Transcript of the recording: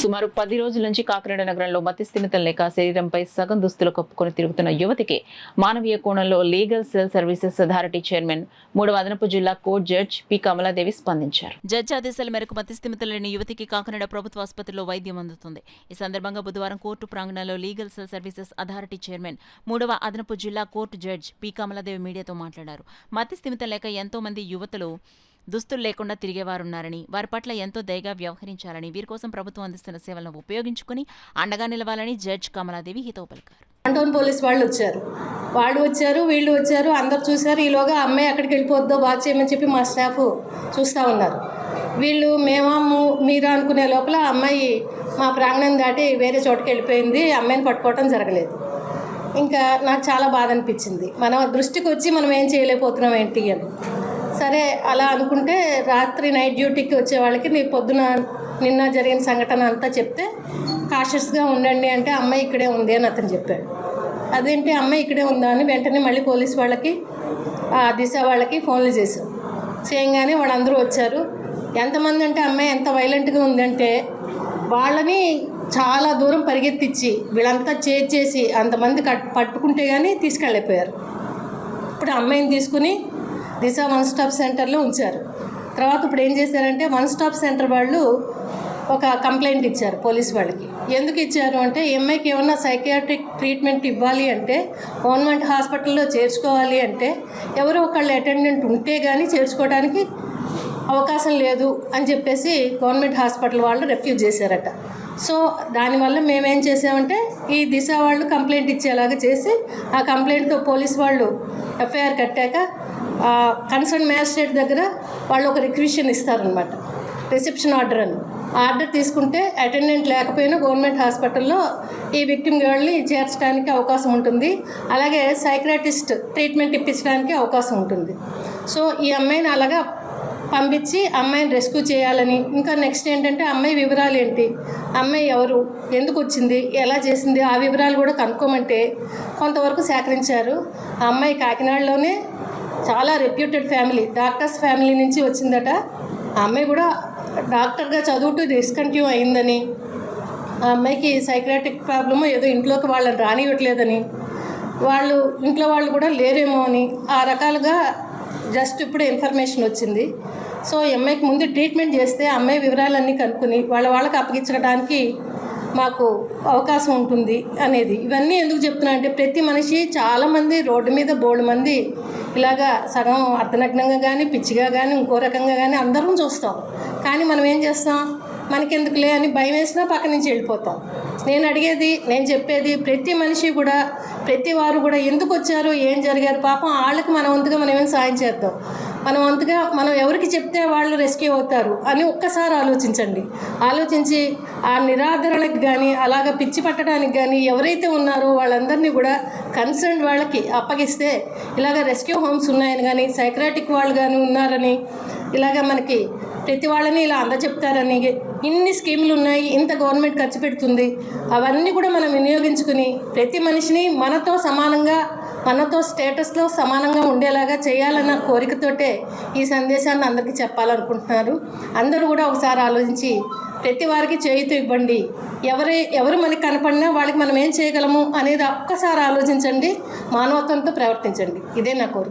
సుమారు 10 రోజుల నుంచి కాకినాడ నగరంలో మతిస్థిమితం లేక శరీరంపై సగం దుస్తులు కప్పుకొని తిరుగుతున్న యువతికి మానవీయ కోణంలో legal cell services authority chairman 3వ అదనపు జిల్లా కోర్టు జడ్జి పి కమలాదేవి స్పందించారు. జడ్జి ఆదేశాల మేరకు మతిస్థిమితం లేని యువతికి కాకినాడ ప్రభుత్వ ఆసుపత్రిలో వైద్యం అందుతుంది. ఈ సందర్భంగా బుధవారం కోర్టు ప్రాంగణంలో legal cell services authority chairman 3వ అదనపు జిల్లా కోర్టు జడ్జి పి కమలాదేవి మీడియాతో మాట్లాడారు. మతిస్థిమితం లేక ఎంతో మంది యువతులు దుస్తులు లేకుండా తిరిగేవారున్నారని, వారి పట్ల ఎంతో దయగా వ్యవహరించాలని, వీరి కోసం ప్రభుత్వం అందిస్తున్న సేవలను ఉపయోగించుకుని అండగా నిలవాలని జడ్జి కమలాదేవి హితవు పలికారు. టౌన్ పోలీస్ వాళ్ళు వచ్చారు, వీళ్ళు వచ్చారు, అందరు చూశారు. ఈలోగా అమ్మాయి అక్కడికి వెళ్ళిపోద్దో బాగా చేయమని చెప్పి మా స్టాఫ్ చూస్తూ ఉన్నారు. వీళ్ళు మీరా అనుకునే లోపల అమ్మాయి మా ప్రాంగణం దాటి వేరే చోటుకి వెళ్ళిపోయింది. అమ్మాయిని పట్టుకోవటం జరగలేదు. ఇంకా నాకు చాలా బాధ అనిపించింది. మన దృష్టికి వచ్చి మనం ఏం చేయలేకపోతున్నాం ఏంటి అని. సరే అలా అనుకుంటే రాత్రి నైట్ డ్యూటీకి వచ్చే వాళ్ళకి నిన్న జరిగిన సంఘటన అంతా చెప్తే కాషియస్గా ఉండండి అంటే అమ్మాయి ఇక్కడే ఉంది అని అతను చెప్పాడు. అదేంటి అమ్మాయి ఇక్కడే ఉందా అని వెంటనే మళ్ళీ పోలీస్ వాళ్ళకి దిశ వాళ్ళకి ఫోన్లు చేశాం. చేయగానే వాళ్ళందరూ వచ్చారు. ఎంతమంది అంటే అమ్మాయి ఎంత వైలెంట్గా ఉందంటే వాళ్ళని చాలా దూరం పరిగెత్తించి వీళ్ళంతా చేసి అంతమంది పట్టుకుంటే కానీ తీసుకెళ్ళిపోయారు. ఇప్పుడు అమ్మాయిని తీసుకుని దిశ వన్ స్టాప్ సెంటర్లో ఉంచారు. తర్వాత ఇప్పుడు ఏం చేశారంటే వన్ స్టాప్ సెంటర్ వాళ్ళు ఒక కంప్లైంట్ ఇచ్చారు పోలీస్ వాళ్ళకి. ఎందుకు ఇచ్చారు అంటే అమ్మాయికి ఏమన్నా సైకియాట్రిక్ ట్రీట్మెంట్ ఇవ్వాలి అంటే గవర్నమెంట్ హాస్పిటల్లో చేర్చుకోవాలి అంటే ఎవరో ఒకళ్ళు అటెండెంట్ ఉంటే కానీ చేర్చుకోవడానికి అవకాశం లేదు అని చెప్పేసి గవర్నమెంట్ హాస్పిటల్ వాళ్ళు రిఫ్యూజ్ చేశారట. సో దానివల్ల మేమేం చేసామంటే ఈ దిశ వాళ్ళు కంప్లైంట్ ఇచ్చేలాగా చేసి ఆ కంప్లైంట్తో పోలీస్ వాళ్ళు ఎఫ్ఐఆర్ కట్టాక కన్సర్న్ మ్యాజిస్ట్రేట్ దగ్గర వాళ్ళు ఒక రిక్విజిషన్ ఇస్తారనమాట, రిసెప్షన్ ఆర్డర్ అని. ఆర్డర్ తీసుకుంటే అటెండెంట్ లేకపోయినా గవర్నమెంట్ హాస్పిటల్లో ఈ విక్టిమ్ గర్ల్ని చేర్చడానికి అవకాశం ఉంటుంది. అలాగే సైకియాట్రిస్ట్ ట్రీట్మెంట్ ఇప్పించడానికి అవకాశం ఉంటుంది. సో ఈ అమ్మాయిని అలాగా పంపించి అమ్మాయిని రెస్క్యూ చేయాలని, ఇంకా నెక్స్ట్ ఏంటంటే అమ్మాయి వివరాలు ఏంటి, అమ్మాయి ఎవరు, ఎందుకు వచ్చింది, ఎలా చేసింది, ఆ వివరాలు కూడా కనుక్కోమంటే కొంతవరకు సేకరించారు. ఆ అమ్మాయి కాకినాడలోనే చాలా రెప్యూటెడ్ ఫ్యామిలీ, డాక్టర్స్ ఫ్యామిలీ నుంచి వచ్చిందట. ఆ అమ్మాయి కూడా డాక్టర్గా చదువుతూ డిస్కంటిన్యూ అయిందని, ఆ అమ్మాయికి సైకియాట్రిక్ ప్రాబ్లమో ఏదో ఇంట్లోకి వాళ్ళని రానివ్వట్లేదని, ఇంట్లో వాళ్ళు కూడా లేరేమో అని ఆ రకాలుగా జస్ట్ ఇప్పుడు ఇన్ఫర్మేషన్ వచ్చింది. సో అమ్మాయికి ముందు ట్రీట్మెంట్ చేస్తే అమ్మాయి వివరాలన్నీ కనుక్కొని వాళ్ళకి అప్పగించడానికి మాకు అవకాశం ఉంటుంది అనేది. ఇవన్నీ ఎందుకు చెప్తున్నా అంటే ప్రతి మనిషి చాలామంది రోడ్డు మీద బోల్డ్ మంది ఇలాగా సగం అర్ధనగ్నంగా కానీ పిచ్చిగా కానీ ఇంకో రకంగా కానీ అందరం చూస్తాం. కానీ మనం ఏం చేస్తాం, మనకెందుకులే అని భయం వేసినా పక్క నుంచి వెళ్ళిపోతాం. నేను చెప్పేది ప్రతి మనిషి కూడా, ప్రతి వారు కూడా ఎందుకు వచ్చారు, ఏం జరిగారు, పాపం వాళ్ళకి మన వంతుగా మనం ఏమైనా సాయం చేద్దాం. మన వంతుగా మనం ఎవరికి చెప్తే వాళ్ళు రెస్క్యూ అవుతారు అని ఒక్కసారి ఆలోచించి ఆ నిరాదరణకు కానీ అలాగ పిచ్చి పట్టడానికి కానీ ఎవరైతే ఉన్నారో వాళ్ళందరినీ కూడా కన్సర్న్ వాళ్ళకి అప్పగిస్తే ఇలాగ రెస్క్యూ హోమ్స్ ఉన్నాయని కానీ సైకియాట్రిక్ వాళ్ళు కానీ ఉన్నారని ఇలాగ మనకి ప్రతి వాళ్ళని ఇలా అందజెప్తారని, ఇన్ని స్కీములు ఉన్నాయి, ఇంత గవర్నమెంట్ ఖర్చు పెడుతుంది, అవన్నీ కూడా మనం వినియోగించుకుని ప్రతి మనిషిని మనతో స్టేటస్లో సమానంగా ఉండేలాగా చేయాలన్న కోరికతోటే ఈ సందేశాన్ని అందరికీ చెప్పాలనుకుంటున్నారు. అందరూ కూడా ఒకసారి ఆలోచించి ప్రతి వారికి చేయుతూ ఇవ్వండి. ఎవరు మనకి కనపడినా వాళ్ళకి మనం ఏం చేయగలము అనేది ఒక్కసారి ఆలోచించండి, మానవత్వంతో ప్రవర్తించండి. ఇదే నా కోరిక.